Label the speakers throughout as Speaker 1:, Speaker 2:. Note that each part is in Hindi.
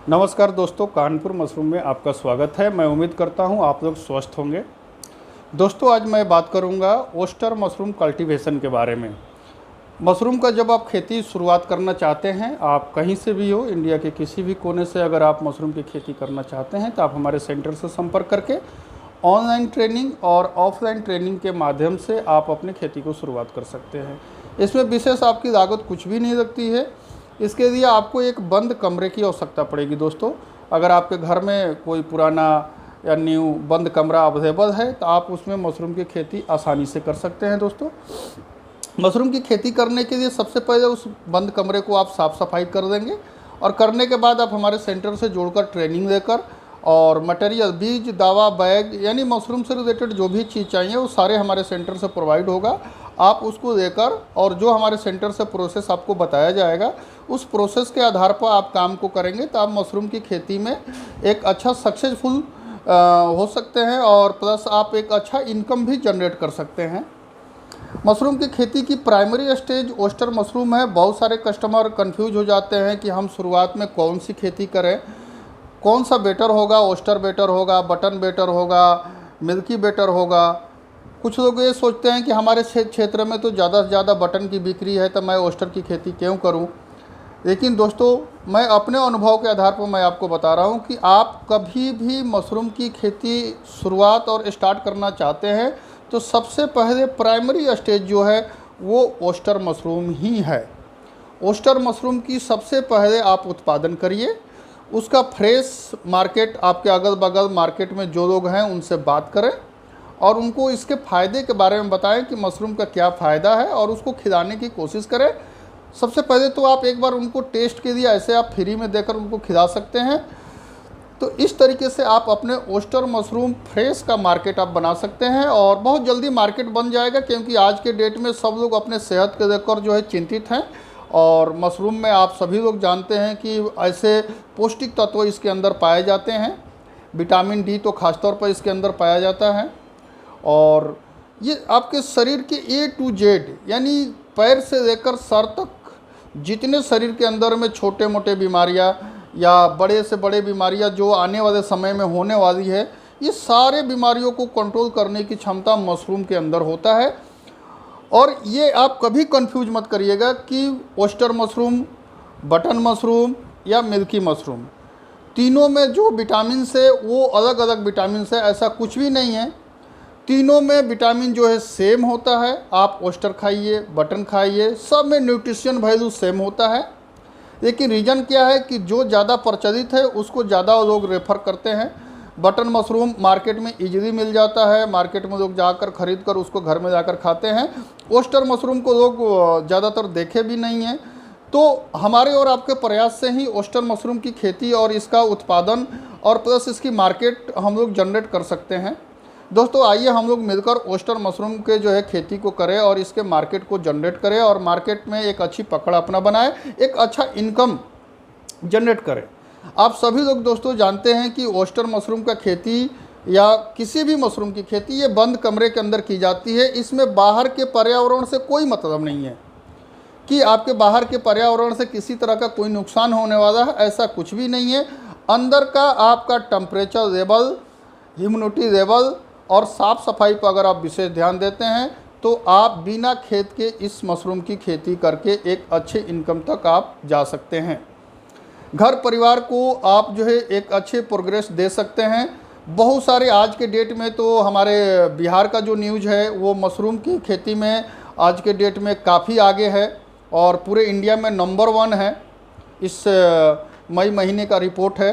Speaker 1: नमस्कार दोस्तों, कानपुर मशरूम में आपका स्वागत है। मैं उम्मीद करता हूं आप लोग स्वस्थ होंगे। दोस्तों, आज मैं बात करूंगा ओस्टर मशरूम कल्टीवेशन के बारे में। मशरूम का जब आप खेती शुरुआत करना चाहते हैं, आप कहीं से भी हो, इंडिया के किसी भी कोने से अगर आप मशरूम की खेती करना चाहते हैं तो आप हमारे सेंटर से संपर्क करके ऑनलाइन ट्रेनिंग और ऑफलाइन ट्रेनिंग के माध्यम से आप अपनी खेती को शुरुआत कर सकते हैं। इसमें विशेष आपकी लागत कुछ भी नहीं लगती है। इसके लिए आपको एक बंद कमरे की आवश्यकता पड़ेगी। दोस्तों, अगर आपके घर में कोई पुराना या न्यू बंद कमरा अवेलेबल है तो आप उसमें मशरूम की खेती आसानी से कर सकते हैं। दोस्तों, मशरूम की खेती करने के लिए सबसे पहले उस बंद कमरे को आप साफ़ सफाई कर देंगे और करने के बाद आप हमारे सेंटर से जुड़कर ट्रेनिंग लेकर और मटेरियल, बीज, दवा, बैग, यानी मशरूम से रिलेटेड जो भी चीज़ चाहिए वो सारे हमारे सेंटर से प्रोवाइड होगा। आप उसको लेकर और जो हमारे सेंटर से प्रोसेस आपको बताया जाएगा उस प्रोसेस के आधार पर आप काम को करेंगे तो आप मशरूम की खेती में एक अच्छा सक्सेसफुल हो सकते हैं और प्लस आप एक अच्छा इनकम भी जनरेट कर सकते हैं। मशरूम की खेती की प्राइमरी स्टेज ओस्टर मशरूम है। बहुत सारे कस्टमर कंफ्यूज हो जाते हैं कि हम शुरुआत में कौन सी खेती करें, कौन सा बेटर होगा, ओस्टर बेटर होगा, बटन बेटर होगा, मिल्की बेटर होगा। कुछ लोग ये सोचते हैं कि हमारे क्षेत्र में तो ज़्यादा से ज़्यादा बटन की बिक्री है तो मैं ओस्टर की खेती क्यों करूं। लेकिन दोस्तों, मैं अपने अनुभव के आधार पर मैं आपको बता रहा हूं कि आप कभी भी मशरूम की खेती शुरुआत और स्टार्ट करना चाहते हैं तो सबसे पहले प्राइमरी स्टेज जो है वो ओस्टर मशरूम ही है। ओस्टर मशरूम की सबसे पहले आप उत्पादन करिए, उसका फ्रेश मार्केट, आपके अगल बगल मार्केट में जो लोग हैं उनसे बात करें और उनको इसके फ़ायदे के बारे में बताएं कि मशरूम का क्या फ़ायदा है और उसको खिलाने की कोशिश करें। सबसे पहले तो आप एक बार उनको टेस्ट के लिए ऐसे आप फ्री में देकर उनको खिला सकते हैं। तो इस तरीके से आप अपने ओस्टर मशरूम फ्रेश का मार्केट आप बना सकते हैं और बहुत जल्दी मार्केट बन जाएगा, क्योंकि आज के डेट में सब लोग अपने सेहत के लेकर जो है चिंतित हैं और मशरूम में आप सभी लोग जानते हैं कि ऐसे पौष्टिक तत्व इसके अंदर पाए जाते हैं। विटामिन डी तो खासतौर पर इसके अंदर पाया जाता है और ये आपके शरीर के A to Z, यानी पैर से लेकर सर तक जितने शरीर के अंदर में छोटे मोटे बीमारियां या बड़े से बड़े बीमारियां जो आने वाले समय में होने वाली है, ये सारे बीमारियों को कंट्रोल करने की क्षमता मशरूम के अंदर होता है। और ये आप कभी कंफ्यूज मत करिएगा कि ओस्टर मशरूम, बटन मशरूम या मिल्की मशरूम, तीनों में जो विटामिन है वो अलग अलग विटामिन है, ऐसा कुछ भी नहीं है। तीनों में विटामिन जो है सेम होता है। आप ओस्टर खाइए, बटन खाइए, सब में न्यूट्रिशन वैल्यू सेम होता है। लेकिन रीज़न क्या है कि जो ज़्यादा प्रचलित है उसको ज़्यादा लोग रेफ़र करते हैं। बटन मशरूम मार्केट में इजीली मिल जाता है, मार्केट में लोग जाकर ख़रीद कर उसको घर में जाकर खाते हैं। ओस्टर मशरूम को लोग ज़्यादातर देखे भी नहीं हैं। तो हमारे और आपके प्रयास से ही ओस्टर मशरूम की खेती और इसका उत्पादन और प्लस इसकी मार्केट हम लोग जनरेट कर सकते हैं। दोस्तों, आइए हम लोग मिलकर ओस्टर मशरूम के जो है खेती को करें और इसके मार्केट को जनरेट करें और मार्केट में एक अच्छी पकड़ अपना बनाएं, एक अच्छा इनकम जनरेट करें। आप सभी लोग दोस्तों जानते हैं कि ओस्टर मशरूम का खेती या किसी भी मशरूम की खेती ये बंद कमरे के अंदर की जाती है। इसमें बाहर के पर्यावरण से कोई मतलब नहीं है कि आपके बाहर के पर्यावरण से किसी तरह का कोई नुकसान होने वाला है, ऐसा कुछ भी नहीं है। अंदर का आपका टेम्परेचर लेवल, ह्यूमिडिटी लेवल और साफ़ सफाई पर अगर आप विशेष ध्यान देते हैं तो आप बिना खेत के इस मशरूम की खेती करके एक अच्छे इनकम तक आप जा सकते हैं। घर परिवार को आप जो है एक अच्छे प्रोग्रेस दे सकते हैं। बहुत सारे आज के डेट में तो हमारे बिहार का जो न्यूज़ है वो मशरूम की खेती में आज के डेट में काफ़ी आगे है और पूरे इंडिया में नंबर 1 है। इस मई महीने का रिपोर्ट है।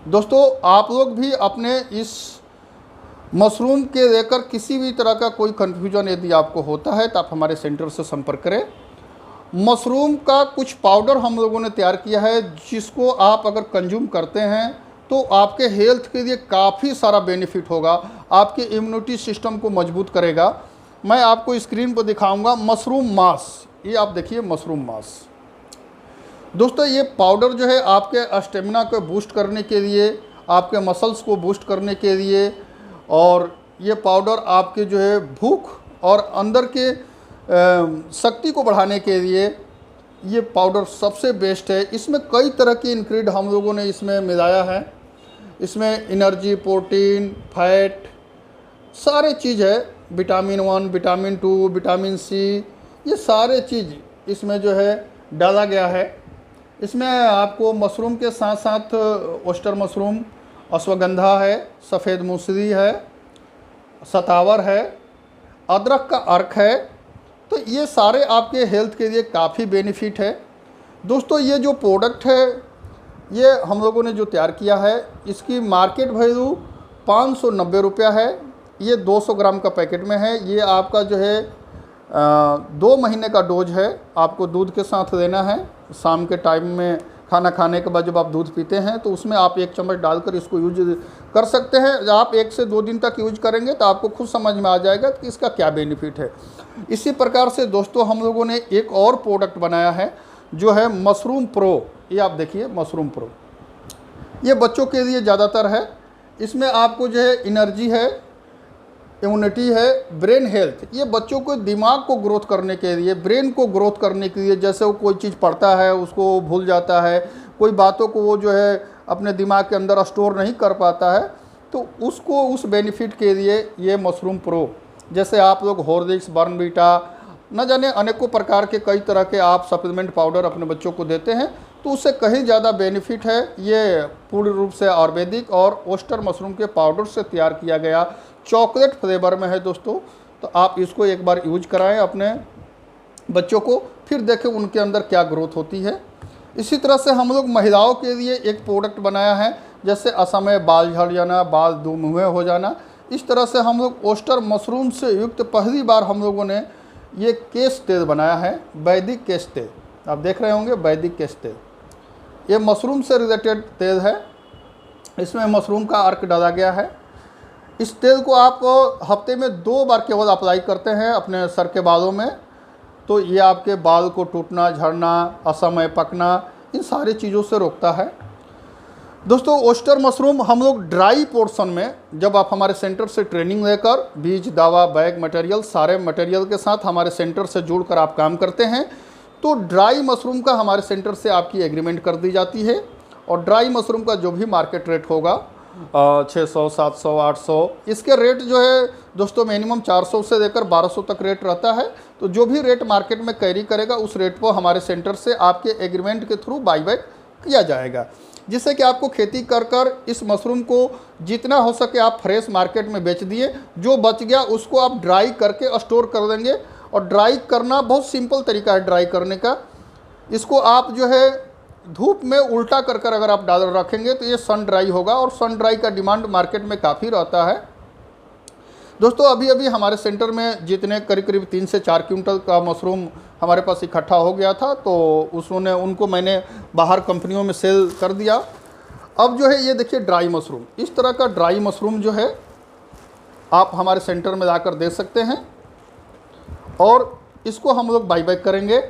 Speaker 1: दोस्तों, आप लोग भी अपने इस मशरूम के लेकर किसी भी तरह का कोई कन्फ्यूजन यदि आपको होता है तो आप हमारे सेंटर से संपर्क करें। मशरूम का कुछ पाउडर हम लोगों ने तैयार किया है जिसको आप अगर कंज्यूम करते हैं तो आपके हेल्थ के लिए काफ़ी सारा बेनिफिट होगा, आपके इम्यूनिटी सिस्टम को मजबूत करेगा। मैं आपको स्क्रीन पर दिखाऊंगा मशरूम मास। ये आप देखिए मशरूम मास। दोस्तों, ये पाउडर जो है आपके स्टेमिना को बूस्ट करने के लिए, आपके मसल्स को बूस्ट करने के लिए, और ये पाउडर आपके जो है भूख और अंदर के शक्ति को बढ़ाने के लिए ये पाउडर सबसे बेस्ट है। इसमें कई तरह की इंग्रेडिएंट हम लोगों ने इसमें मिलाया है। इसमें एनर्जी, प्रोटीन, फैट, सारे चीज़ है। विटामिन 1, विटामिन 2, विटामिन सी, ये सारे चीज़ इसमें जो है डाला गया है। इसमें आपको मशरूम के साथ साथ ओस्टर मशरूम, अश्वगंधा है, सफ़ेद मूसली है, सतावर है, अदरक का अर्क है। तो ये सारे आपके हेल्थ के लिए काफ़ी बेनिफिट है। दोस्तों ये जो प्रोडक्ट है ये हम लोगों ने जो तैयार किया है, इसकी मार्केट वैल्यू 590 रुपया है। ये 200 ग्राम का पैकेट में है। ये आपका जो है 2 महीने का डोज है। आपको दूध के साथ लेना है। शाम के टाइम में खाना खाने के बाद जब आप दूध पीते हैं तो उसमें आप 1 चम्मच डालकर इसको यूज कर सकते हैं। आप 1 से 2 दिन तक यूज करेंगे तो आपको खुद समझ में आ जाएगा कि इसका क्या बेनिफिट है। इसी प्रकार से दोस्तों हम लोगों ने एक और प्रोडक्ट बनाया है जो है मशरूम प्रो। ये आप देखिए मशरूम प्रो, ये बच्चों के लिए ज़्यादातर है। इसमें आपको जो है एनर्जी है, इम्यूनिटी है, ब्रेन हेल्थ। ये बच्चों को दिमाग को ग्रोथ करने के लिए, ब्रेन को ग्रोथ करने के लिए, जैसे वो कोई चीज़ पढ़ता है उसको भूल जाता है, कोई बातों को वो जो है अपने दिमाग के अंदर स्टोर नहीं कर पाता है, तो उसको उस बेनिफिट के लिए ये मशरूम प्रो, जैसे आप लोग हॉर्लिक्स, बॉर्नवीटा, न जाने अनेकों प्रकार के कई तरह के आप सप्लीमेंट पाउडर अपने बच्चों को देते हैं, तो उससे कहीं ज़्यादा बेनिफिट है। ये पूर्ण रूप से आयुर्वेदिक और ओस्टर मशरूम के पाउडर से तैयार किया गया चॉकलेट फ्लेवर में है दोस्तों। तो आप इसको एक बार यूज कराएं अपने बच्चों को, फिर देखें उनके अंदर क्या ग्रोथ होती है। इसी तरह से हम लोग महिलाओं के लिए एक प्रोडक्ट बनाया है, जैसे असमय बाल झड़ जाना, बाल दुमुहे हो जाना। इस तरह से हम लोग ओस्टर मशरूम से युक्त पहली बार हम लोगों ने ये केश तेल बनाया है, वैदिक केश तेल। आप देख रहे होंगे वैदिक केश तेल, ये मशरूम से रिलेटेड तेल है। इसमें मशरूम का अर्क डाला गया है। इस तेल को आप हफ्ते में 2 बार केवल अप्लाई करते हैं अपने सर के बालों में, तो ये आपके बाल को टूटना, झड़ना, असमय पकना, इन सारी चीज़ों से रोकता है। दोस्तों ओस्टर मशरूम हम लोग ड्राई पोर्शन में, जब आप हमारे सेंटर से ट्रेनिंग लेकर बीज, दवा, बैग, मटेरियल, सारे मटेरियल के साथ हमारे सेंटर से जुड़कर आप काम करते हैं, तो ड्राई मशरूम का हमारे सेंटर से आपकी एग्रीमेंट कर दी जाती है। और ड्राई मशरूम का जो भी मार्केट रेट होगा 600, 700, 800, इसके रेट जो है दोस्तों मिनिमम 400 से लेकर 1200 तक रेट रहता है। तो जो भी रेट मार्केट में कैरी करेगा उस रेट को हमारे सेंटर से आपके एग्रीमेंट के थ्रू बाईबैक किया जाएगा, जिससे कि आपको खेती कर इस मशरूम को जितना हो सके आप फ्रेश मार्केट में बेच दिए। जो बच गया उसको आप ड्राई करके स्टोर कर देंगे। और ड्राई करना बहुत सिंपल तरीका है ड्राई करने का। इसको आप जो है धूप में उल्टा कर अगर आप डाल रखेंगे तो ये सन ड्राई होगा, और सन ड्राई का डिमांड मार्केट में काफ़ी रहता है। दोस्तों अभी अभी हमारे सेंटर में जितने करीब 3 से 4 क्विंटल का मशरूम हमारे पास इकट्ठा हो गया था, तो उनको मैंने बाहर कंपनियों में सेल कर दिया। अब जो है ये देखिए ड्राई मशरूम, इस तरह का ड्राई मशरूम जो है आप हमारे सेंटर में लाकर दे सकते हैं, और इसको हम लोग बाईबैक करेंगे,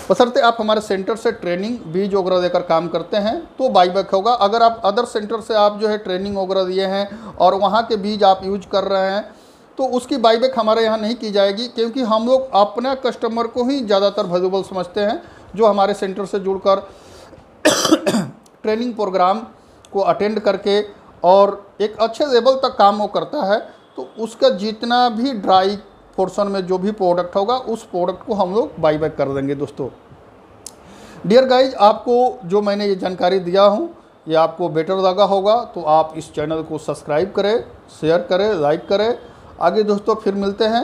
Speaker 1: बशर्ते आप हमारे सेंटर से ट्रेनिंग, बीज वगैरह देकर काम करते हैं तो बाईबैक होगा। अगर आप अदर सेंटर से आप जो है ट्रेनिंग वगैरह दिए हैं और वहाँ के बीज आप यूज कर रहे हैं, तो उसकी बाईबैक हमारे यहाँ नहीं की जाएगी, क्योंकि हम लोग अपने कस्टमर को ही ज़्यादातर वैल्यूएबल समझते हैं, जो हमारे सेंटर से जुड़कर ट्रेनिंग प्रोग्राम को अटेंड करके और एक अच्छे लेवल तक काम वो करता है। तो उसका जितना भी ड्राई पोर्शन में जो भी प्रोडक्ट होगा उस प्रोडक्ट को हम लोग बाईबैक कर देंगे। दोस्तों डियर गाइज, आपको जो मैंने ये जानकारी दिया हूँ ये आपको बेटर लगा होगा, तो आप इस चैनल को सब्सक्राइब करें, शेयर करें, लाइक करें। आगे दोस्तों फिर मिलते हैं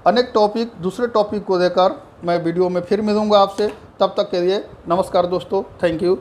Speaker 1: अनेक टॉपिक, दूसरे टॉपिक को लेकर मैं वीडियो में फिर मिलूँगा आपसे। तब तक के लिए नमस्कार दोस्तों, थैंक यू।